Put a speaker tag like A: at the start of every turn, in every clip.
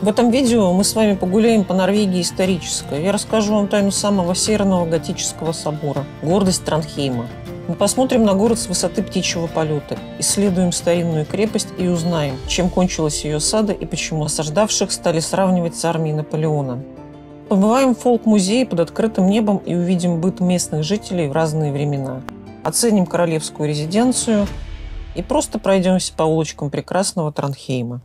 A: В этом видео мы с вами погуляем по Норвегии исторической. Я расскажу вам тайну самого северного готического собора – гордость Транхейма. Мы посмотрим на город с высоты птичьего полета, исследуем старинную крепость и узнаем, чем кончилась ее осада и почему осаждавших стали сравнивать с армией Наполеона. Побываем в фолк-музее под открытым небом и увидим быт местных жителей в разные времена. Оценим королевскую резиденцию и просто пройдемся по улочкам прекрасного Транхейма.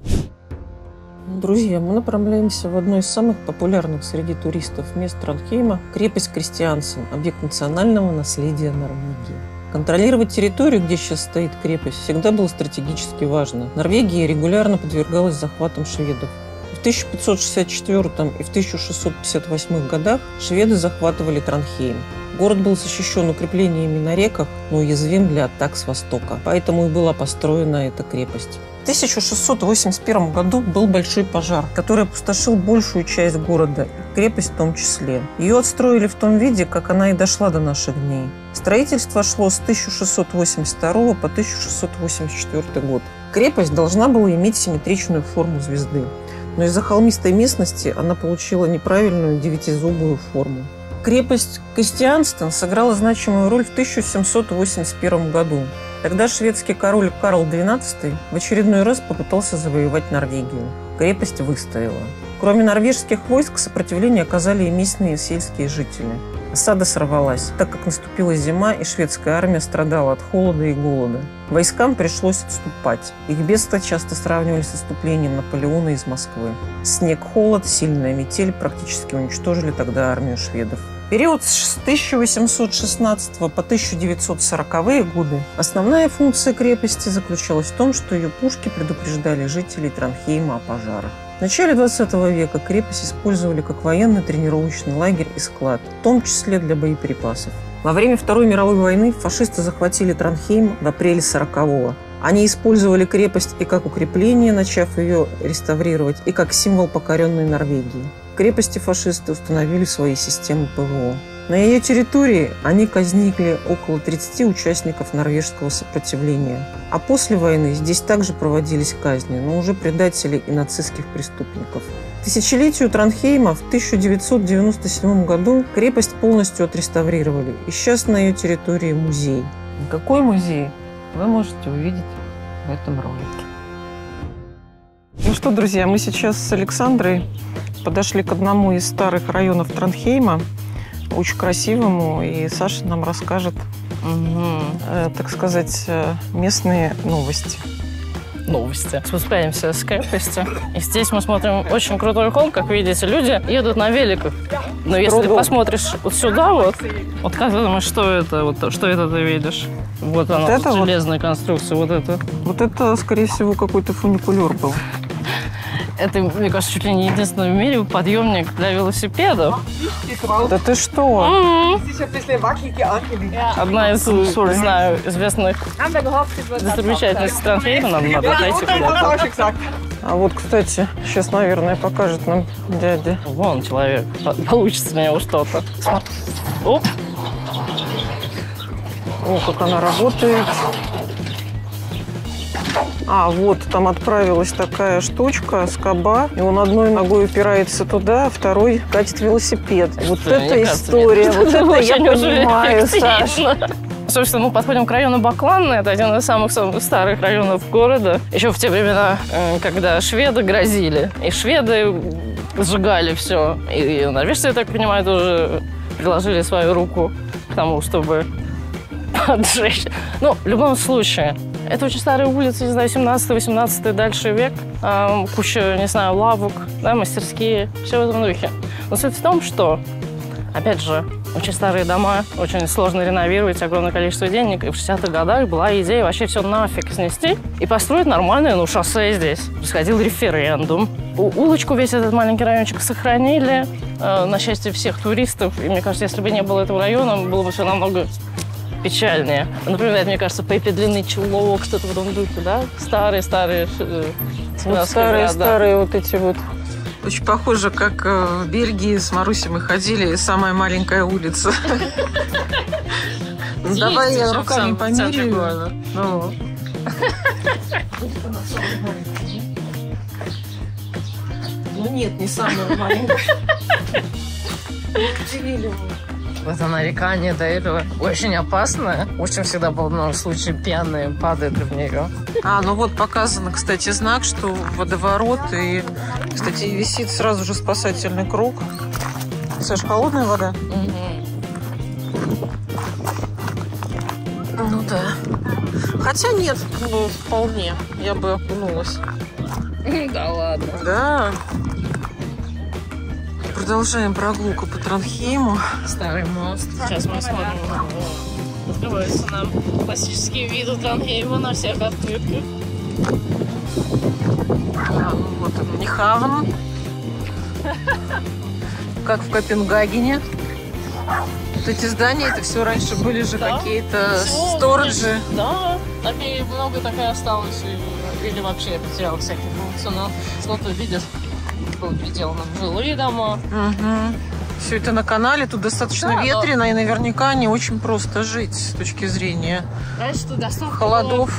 A: Друзья, мы направляемся в одно из самых популярных среди туристов мест Транхейма – крепость Кристиансен, объект национального наследия Норвегии. Контролировать территорию, где сейчас стоит крепость, всегда было стратегически важно. Норвегия регулярно подвергалась захватам шведов. В 1564 и в 1658 годах шведы захватывали Транхейм. Город был защищен укреплениями на реках, но уязвим для атак с востока. Поэтому и была построена эта крепость. В 1681 году был большой пожар, который опустошил большую часть города, и крепость в том числе. Ее отстроили в том виде, как она и дошла до наших дней. Строительство шло с 1682 по 1684 год. Крепость должна была иметь симметричную форму звезды, но из-за холмистой местности она получила неправильную девятизубую форму. Крепость Кристиансен сыграла значимую роль в 1781 году. Тогда шведский король Карл XII в очередной раз попытался завоевать Норвегию. Крепость выстояла. Кроме норвежских войск, сопротивление оказали и местные сельские жители. Осада сорвалась, так как наступила зима, и шведская армия страдала от холода и голода. Войскам пришлось отступать. Их бедствия часто сравнивали с отступлением Наполеона из Москвы. Снег, холод, сильная метель практически уничтожили тогда армию шведов. В период с 1816 по 1940-е годы основная функция крепости заключалась в том, что ее пушки предупреждали жителей Транхейма о пожарах. В начале 20 века крепость использовали как военный тренировочный лагерь и склад, в том числе для боеприпасов. Во время Второй мировой войны фашисты захватили Транхейм в апреле 1940-го. Они использовали крепость и как укрепление, начав ее реставрировать, и как символ покоренной Норвегии. В крепости фашисты установили свои системы ПВО. На ее территории они казнили около 30 участников норвежского сопротивления. А после войны здесь также проводились казни, но уже предателей и нацистских преступников. К тысячелетию Транхейма в 1997 году крепость полностью отреставрировали, и сейчас на ее территории музей. Какой музей? Вы можете увидеть в этом ролике. Ну что, друзья, мы сейчас с Александрой подошли к одному из старых районов Транхейма, очень красивому, и Саша нам расскажет, так сказать, местные новости.
B: Спускаемся с крепости. И здесь мы смотрим очень крутой холм. Как видите, люди едут на великах. Но если ты посмотришь вот сюда, вот как ты думаешь, что это? Что это ты видишь? Вот она, вот железная конструкция, вот это.
A: Вот это, скорее всего, какой-то фуникулер был.
B: Это, мне кажется, чуть ли не единственный в мире подъемник для велосипедов.
A: Да ты что?
B: Одна из, не знаю, известных достопримечательностей Транхейма. Надо отойти куда-то.
A: А вот, кстати, сейчас, наверное, покажет нам дядя.
B: Вон человек. Получится у него что-то. Оп.
A: О, как она работает. А, вот там отправилась такая штучка, скоба, и он одной ногой упирается туда, а второй катит велосипед. Вот это история, вот это я понимаю, Саша.
B: Собственно, мы подходим к району Бакланны. Это один из самых старых районов города. Еще в те времена, когда шведы грозили, и шведы сжигали все. И норвежцы, я так понимаю, тоже приложили свою руку к тому, чтобы поджечь. Ну, в любом случае, это очень старые улицы, не знаю, 17-18 дальше век. Куча, не знаю, лавок, да, мастерские, все в этом духе. Но суть в том, что, опять же, очень старые дома, очень сложно реновировать, огромное количество денег. И в 60-х годах была идея вообще все нафиг снести и построить нормальное, шоссе здесь. Происходил референдум. Улочку, весь этот маленький райончик сохранили, на счастье всех туристов. И мне кажется, если бы не было этого района, было бы все намного печальнее. Например, мне кажется, Пеппи длинный чулок, что-то в этом духе, да? Старые
A: вот старые вот эти вот. Очень похоже, как в Бельгии с Марусей мы ходили, самая маленькая улица. Давай я руками померяю. Ну нет, не самая маленькая. Удивили вы.
B: Это нарекание до этого очень опасное. Очень всегда был много случаев пьяные падают в нее.
A: Ну вот показано, кстати, знак, что водоворот. И, кстати, висит сразу же спасательный круг. Саш, холодная вода? Ну да. Хотя нет, вполне. Я бы окунулась.
B: Да ладно.
A: Да. Продолжаем прогулку по Транхейму.
B: Старый мост. Сейчас мы смотрим. Открываются нам классические виды Транхейма на всех открытках.
A: Вот он, Нихавн. Как в Копенгагене. Вот эти здания, это все раньше были же какие-то сториджи.
B: Да, так и много так и осталось. Или вообще потерял всякие функции. Но что-то видишь, было переделано в жилые дома.
A: Все это на канале, тут достаточно ветрено, и наверняка не очень просто жить с точки зрения холодов.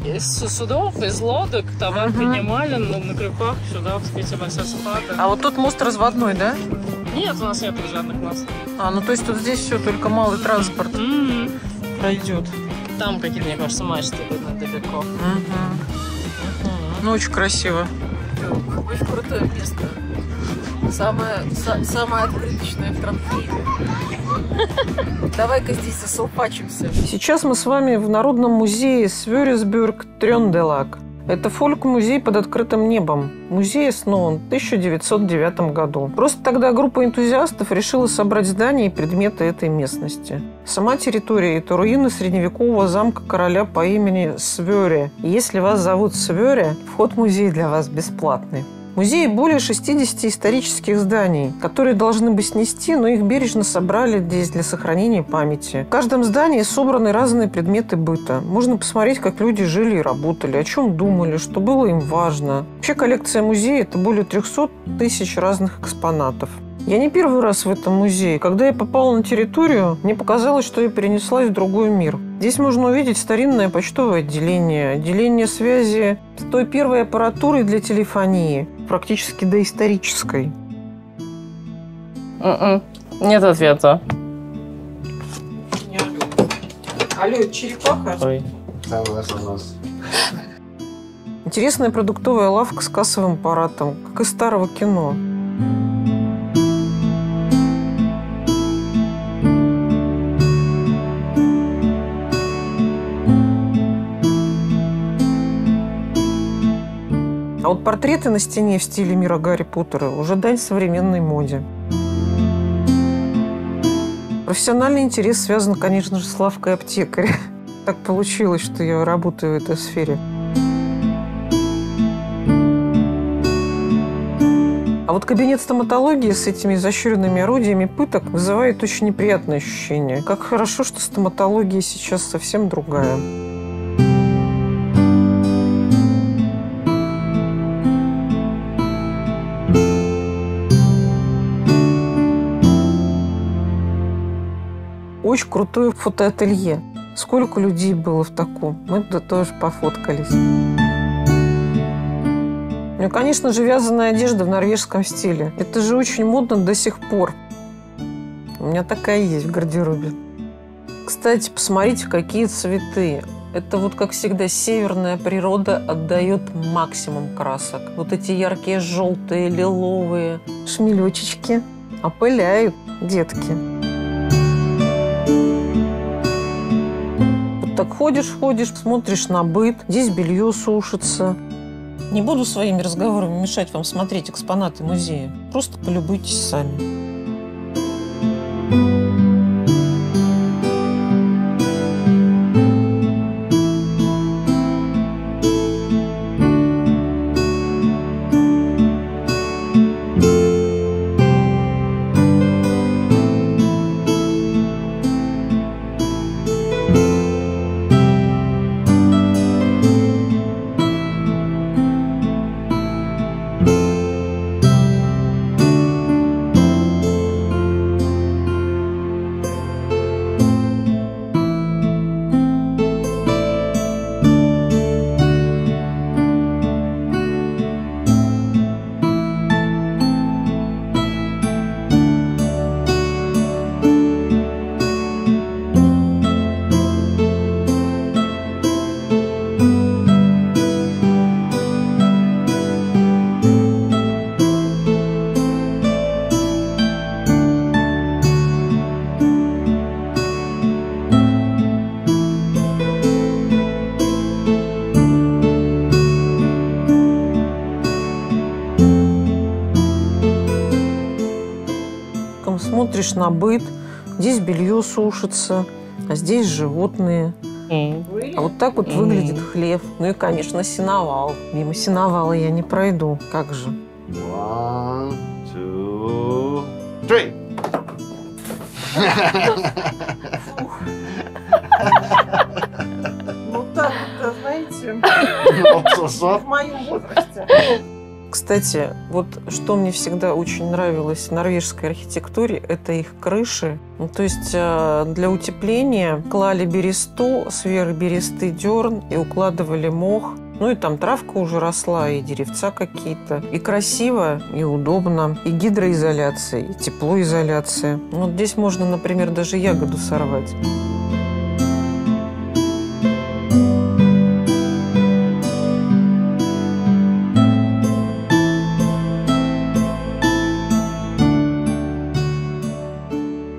B: Из судов, из лодок товар принимали на крюках сюда, в Питер-Массасапата.
A: А вот тут мост разводной, да?
B: Нет, у нас нет жадных мостов.
A: Ну то есть тут здесь все только малый транспорт пройдет.
B: Там какие-то, мне кажется, мачты видно далеко.
A: Ну, очень красиво.
B: Очень крутое место. Самое открыточное в Транхейме. Давай-ка здесь засолпачимся.
A: Сейчас мы с вами в Народном музее Сверисберг Трёнделаг. Это фольк-музей под открытым небом. Музей основан в 1909 году. Просто тогда группа энтузиастов решила собрать здания и предметы этой местности. Сама территория – это руины средневекового замка короля по имени Свере. И если вас зовут Свере, вход в музей для вас бесплатный. В музее более 60 исторических зданий, которые должны бы снести, но их бережно собрали здесь для сохранения памяти. В каждом здании собраны разные предметы быта. Можно посмотреть, как люди жили и работали, о чем думали, что было им важно. Вообще коллекция музея – это более 300 тысяч разных экспонатов. Я не первый раз в этом музее. Когда я попала на территорию, мне показалось, что я перенеслась в другой мир. Здесь можно увидеть старинное почтовое отделение связи с той первой аппаратурой для телефонии, практически доисторической.
B: Нет ответа.
A: Алло, это черепаха?
B: Ой.
A: Интересная продуктовая лавка с кассовым аппаратом, как из старого кино. А вот портреты на стене в стиле мира Гарри Поттера уже дань современной моде. Профессиональный интерес связан, конечно же, с лавкой аптекаря. Так получилось, что я работаю в этой сфере. А вот кабинет стоматологии с этими изощренными орудиями пыток вызывает очень неприятное ощущение. Как хорошо, что стоматология сейчас совсем другая. Очень крутое фотоателье. Сколько людей было в таком. Мы туда тоже пофоткались. Ну, конечно же, вязаная одежда в норвежском стиле. Это же очень модно до сих пор. У меня такая есть в гардеробе. Кстати, посмотрите, какие цветы. Это вот, как всегда, северная природа отдает максимум красок. Вот эти яркие желтые, лиловые шмелечечки опыляют, детки. Вот так ходишь, смотришь на быт. Здесь белье сушится. Не буду своими разговорами мешать вам смотреть экспонаты музея. Просто полюбуйтесь сами. смотришь на быт, здесь белье сушится, а здесь животные. А вот так вот выглядит хлев. Ну и, конечно, сеновал. Мимо сеновала я не пройду. Как же?
C: 1, 2, 3.
A: Ну так вот, знаете, в моем возрасте. Кстати, вот что мне всегда очень нравилось в норвежской архитектуре, это их крыши. Ну, то есть для утепления клали бересту, сверх бересты дерн и укладывали мох. Ну и там травка уже росла, и деревца какие-то. И красиво, и удобно. И гидроизоляция, и теплоизоляция. Вот здесь можно, например, даже ягоду сорвать.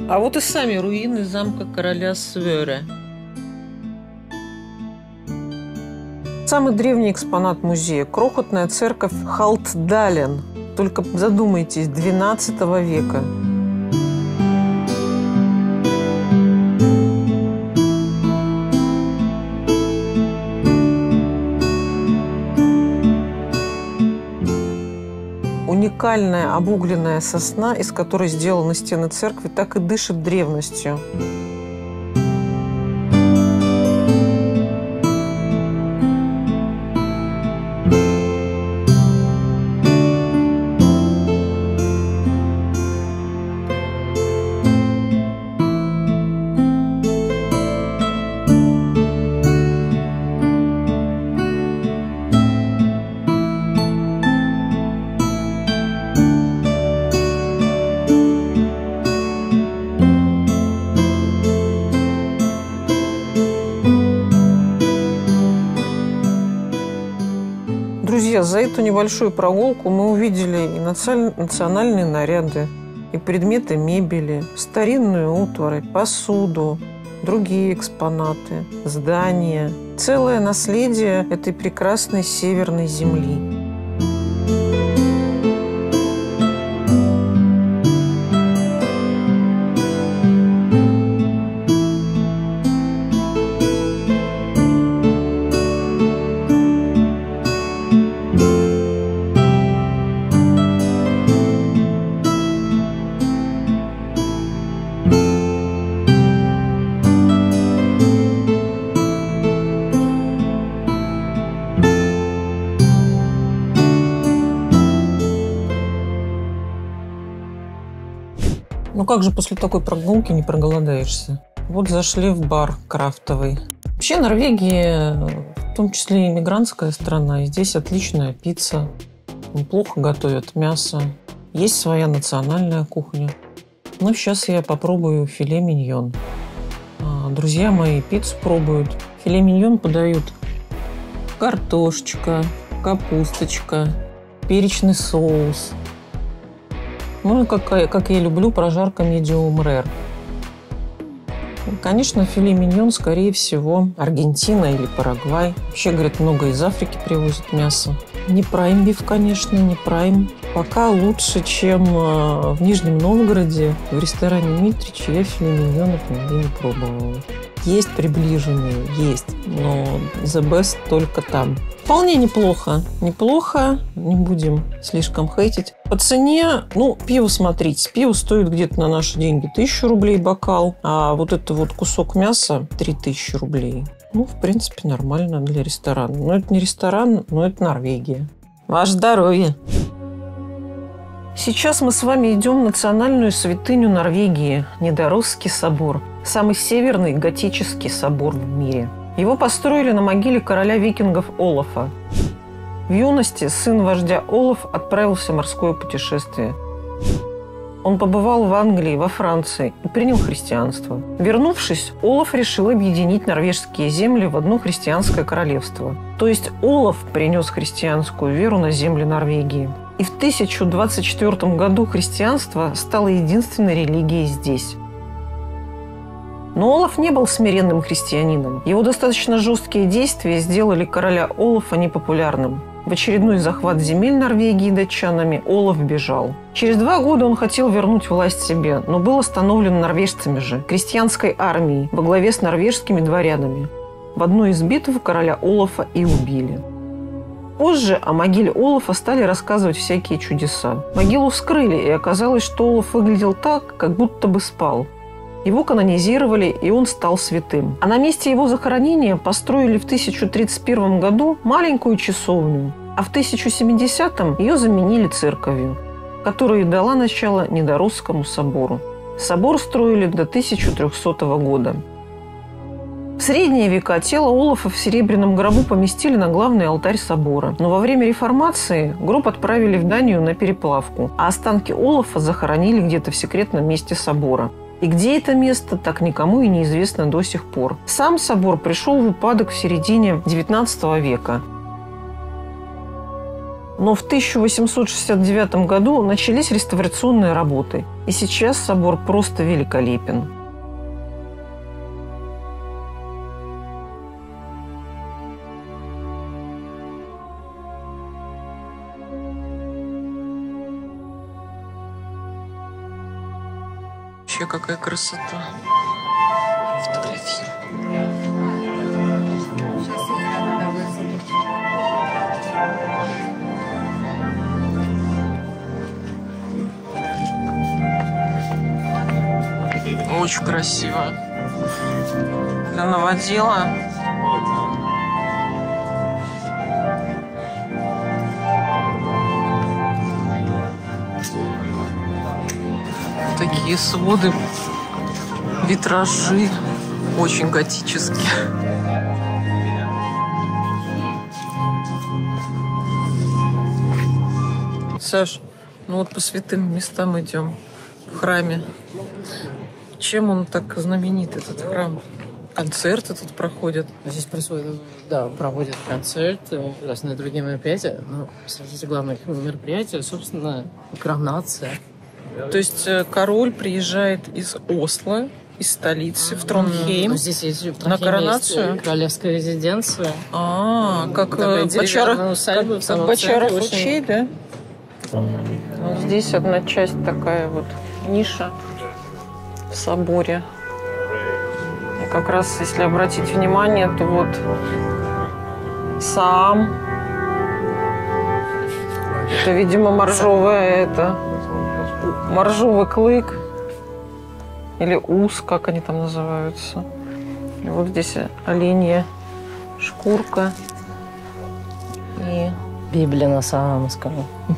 A: А вот и сами руины замка короля Свёре. Самый древний экспонат музея – крохотная церковь Халтдален. Только задумайтесь, 12 века. Уникальная обугленная сосна, из которой сделаны стены церкви, так и дышит древностью. Друзья, за эту небольшую прогулку мы увидели и национальные наряды, и предметы мебели, старинную утварь, посуду, другие экспонаты, здания. Целое наследие этой прекрасной северной земли. Ну как же после такой прогулки не проголодаешься? Вот зашли в бар крафтовый. Вообще Норвегия, в том числе и иммигрантская страна, и здесь отличная пицца. Неплохо готовят мясо. Есть своя национальная кухня. Но сейчас я попробую филе миньон. Друзья мои пиццу пробуют. Филе миньон подают картошечка, капусточка, перечный соус. Ну и, как я люблю, прожарка medium rare. Конечно, филе миньон, скорее всего, Аргентина или Парагвай. Вообще, говорят, много из Африки привозят мясо. Не прайм биф, конечно, не прайм. Пока лучше, чем в Нижнем Новгороде, в ресторане Митрич, я филе миньонов нигде не пробовала. Есть приближенные, есть, но the best только там. Вполне неплохо. Неплохо, не будем слишком хейтить. По цене, пиво, смотрите, пиво стоит где-то на наши деньги 1000 рублей бокал, а вот это вот кусок мяса 3000 рублей. В принципе, нормально для ресторана. Но это не ресторан, но это Норвегия. Ваше здоровье! Сейчас мы с вами идем в национальную святыню Норвегии – Нидоросский собор. Самый северный готический собор в мире. Его построили на могиле короля викингов Олафа. В юности сын вождя Олаф отправился в морское путешествие. Он побывал в Англии, во Франции и принял христианство. Вернувшись, Олаф решил объединить норвежские земли в одно христианское королевство. То есть Олаф принес христианскую веру на земли Норвегии. И в 1024 году христианство стало единственной религией здесь. Но Олаф не был смиренным христианином. Его достаточно жесткие действия сделали короля Олафа непопулярным. В очередной захват земель Норвегии датчанами Олаф бежал. Через 2 года он хотел вернуть власть себе, но был остановлен норвежцами же, крестьянской армией, во главе с норвежскими дворянами. В одной из битв короля Олафа и убили. Позже о могиле Олафа стали рассказывать всякие чудеса. Могилу вскрыли, и оказалось, что Олаф выглядел так, как будто бы спал. Его канонизировали, и он стал святым. А на месте его захоронения построили в 1031 году маленькую часовню, а в 1070-м ее заменили церковью, которая и дала начало Нидоросскому собору. Собор строили до 1300 года. В средние века тело Олафа в серебряном гробу поместили на главный алтарь собора. Но во время реформации гроб отправили в Данию на переплавку, а останки Олафа захоронили где-то в секретном месте собора. И где это место, так никому и неизвестно до сих пор. Сам собор пришел в упадок в середине XIX века. Но в 1869 году начались реставрационные работы. И сейчас собор просто великолепен. Вообще какая красота. Фотографии. Очень красиво. Для новодела. Такие своды, витражи, очень готические. Саш, ну вот по святым местам идем, в храме. Чем он так знаменит, этот храм? Концерты тут проходят.
B: Здесь происходит, да, проводят концерты, разные другие мероприятия. Но среди главных мероприятий, собственно, коронация.
A: То есть король приезжает из Осло, из столицы, в Тронхейм.
B: Здесь есть
A: на коронацию.
B: Есть королевская резиденция.
A: Как Бочаров ручей, да? Вот здесь одна часть такая вот ниша в соборе. И как раз, если обратить внимание, то вот сам. Это, видимо, моржовый клык или ус, как они там называются. И вот здесь оленья шкурка и
B: Библия на Саамском.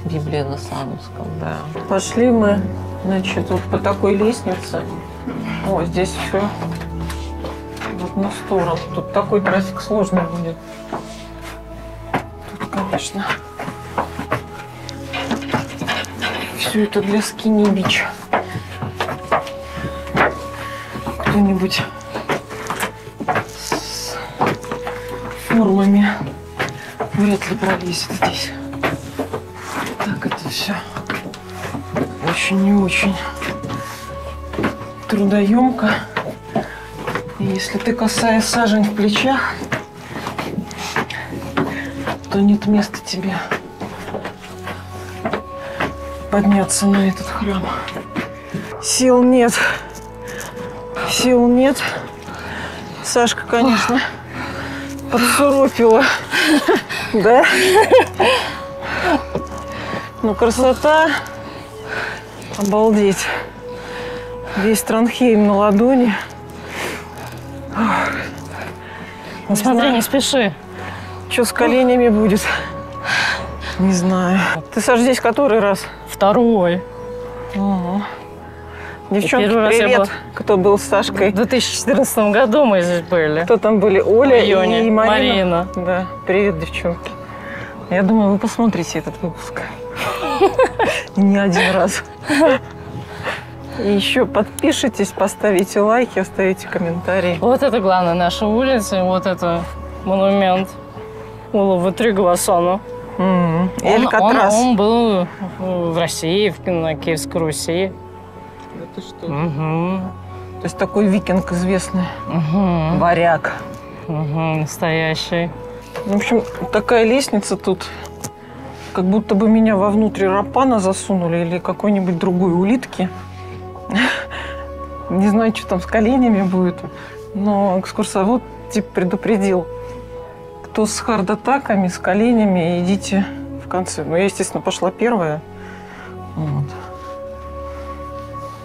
A: Библия на Саамском, да. Пошли мы, значит, вот по такой лестнице. О, здесь все в одну сторону. Тут такой трафик сложный будет. Тут, конечно, все это для скини-бич. Кто-нибудь с формами вряд ли пролезет здесь. Так, это все очень и очень трудоемко. И если ты косая сажень в плечах, то нет места тебе подняться на этот храм. Сил нет. Сил нет. Сашка, конечно, подсуропила. Да? Ну, красота. Обалдеть. Весь Тронхейм на ладони.
B: Ну, смотри, не спеши.
A: Что с коленями будет? Не знаю. Ты, Саш, здесь который раз?
B: Второй.
A: Угу. Девчонки,
B: Первый раз
A: привет. Кто был с Сашкой?
B: В 2014 году мы здесь были.
A: Кто там были? Оля
B: и
A: Марина. Да. Привет, девчонки. Я думаю, вы посмотрите этот выпуск. Не один раз. И еще подпишитесь, поставите лайки, оставите комментарии.
B: Вот это главное наша улица, вот это монумент Олафу Тryggvason. Он был в России, на Киевской Руси.
A: Это что? То есть такой викинг известный. Варяг.
B: Настоящий.
A: В общем, такая лестница тут Как будто бы меня вовнутрь рапана засунули или какой-нибудь другой улитки. Не знаю, что там с коленями будет. Но экскурсовод типа предупредил. Кто с хардатаками, с коленями, идите в конце. Ну, я, естественно, пошла первая. Вот.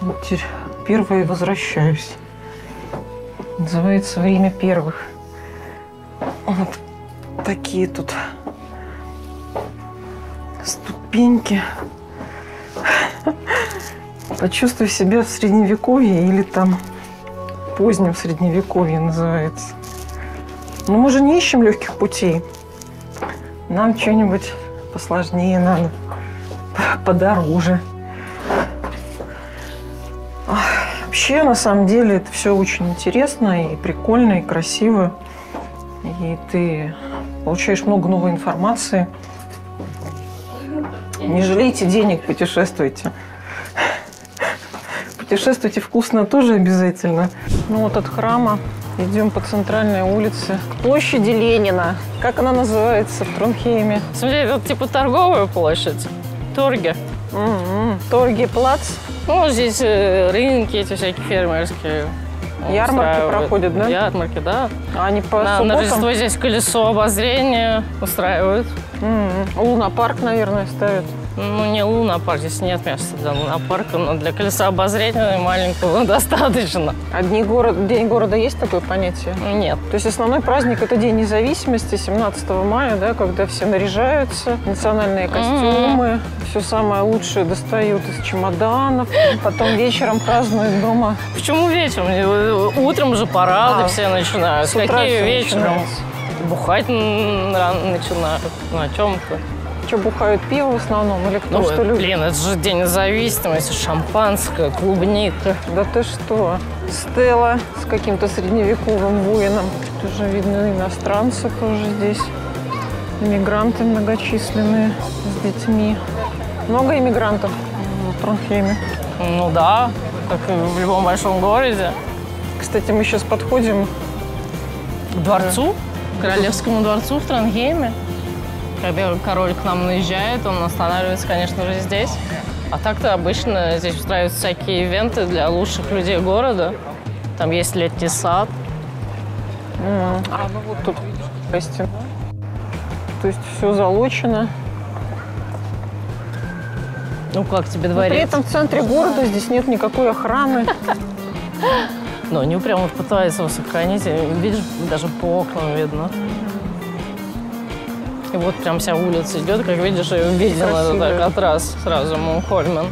A: Вот теперь первая возвращаюсь. Называется «Время первых». Вот такие тут ступеньки. Почувствуй себя в средневековье или там позднем средневековье называется. Но мы же не ищем легких путей. Нам что-нибудь посложнее надо, подороже. Вообще, на самом деле, это все очень интересно и прикольно, и красиво. И ты получаешь много новой информации. Не жалейте денег, путешествуйте. Путешествуйте вкусно тоже обязательно. Ну вот от храма идем по центральной улице к площади Ленина. Как она называется в Тронхейме?
B: Смотри, это типа торговая площадь. Торги.
A: Торги, плац.
B: Ну, здесь рынки эти всякие фермерские.
A: Ярмарки проходят, да?
B: Ярмарки, да.
A: А они по
B: На
A: субботам?
B: Рождество здесь колесо обозрения устраивают.
A: Лунопарк, наверное, ставят.
B: Ну, не лунопарк, здесь нет места для лунопарка, но для колеса обозрения маленького достаточно.
A: День города есть такое понятие?
B: Нет.
A: То есть основной праздник – это День независимости, 17 мая, да, когда все наряжаются, национальные костюмы, все самое лучшее достают из чемоданов, потом вечером празднуют дома.
B: Почему вечером? Утром же парады все начинают.
A: С утра
B: Какие
A: всё
B: вечером?
A: начинается.
B: Бухать рано начинают. На чем-то.
A: Что, бухают пиво в основном или кто
B: Ну,
A: что любит?
B: блин, это же День независимости, шампанское, клубника.
A: Да ты что? Стелла с каким-то средневековым воином. Тоже видно иностранцы тоже здесь. Иммигранты многочисленные с детьми. Много иммигрантов в Тронхейме?
B: Ну да, как и в любом большом городе.
A: Кстати, мы сейчас подходим
B: К дворцу, к Королевскому дворцу в Тронхейме. Когда король к нам наезжает, он останавливается, конечно же, здесь. А так-то обычно здесь устраиваются всякие ивенты для лучших людей города. Там есть летний сад.
A: ну вот тут гости. То есть все залочено.
B: Ну, как тебе
A: Но
B: дворец?
A: при этом в центре города здесь нет никакой охраны.
B: Но они прямо пытаются его сохранить. Видишь, даже по окнам видно. И вот прям вся улица идет, как видишь, ее видно
A: Красиво.
B: так от раз сразу Мунхольмен.